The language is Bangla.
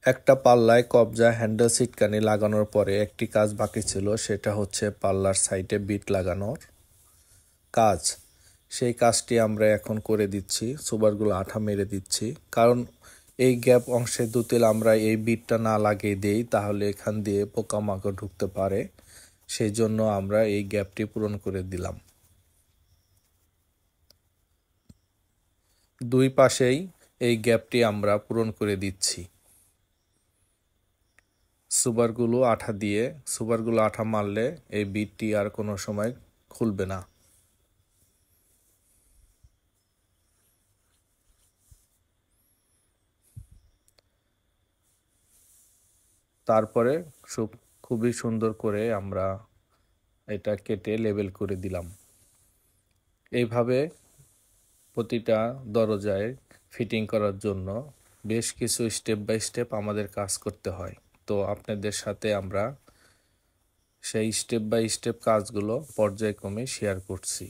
একটা পাল্লায় কবজা হ্যান্ডেল সিটকানি লাগানোর পরে একটি কাজ বাকি ছিল, সেটা হচ্ছে পাল্লার সাইডে বিট লাগানোর কাজ। সেই কাজটি আমরা এখন করে দিচ্ছি, সুবারগুলো আঠা মেরে দিচ্ছি। কারণ এই গ্যাপ অংশে দুতিল আমরা এই বিটটা না লাগিয়ে দিই তাহলে এখান দিয়ে পোকামাকড় ঢুকতে পারে, সেই জন্য আমরা এই গ্যাপটি পূরণ করে দিলাম। দুই পাশেই এই গ্যাপটি আমরা পূরণ করে দিচ্ছি। সুবারগুলো আঠা মারলে এই বিটটি আর কোনো সময় খুলবে না। তারপরে খুবই সুন্দর করে আমরা এটা কেটে লেবেল করে দিলাম। এইভাবে প্রতিটা দরজায় ফিটিং করার জন্য বেশ কিছু স্টেপ বাই স্টেপ আমাদের কাজ করতে হয়। তো আপনাদের সাথে আমরা সেই স্টেপ বাই স্টেপ কাজগুলো পর্যায়ক্রমে শেয়ার করছি।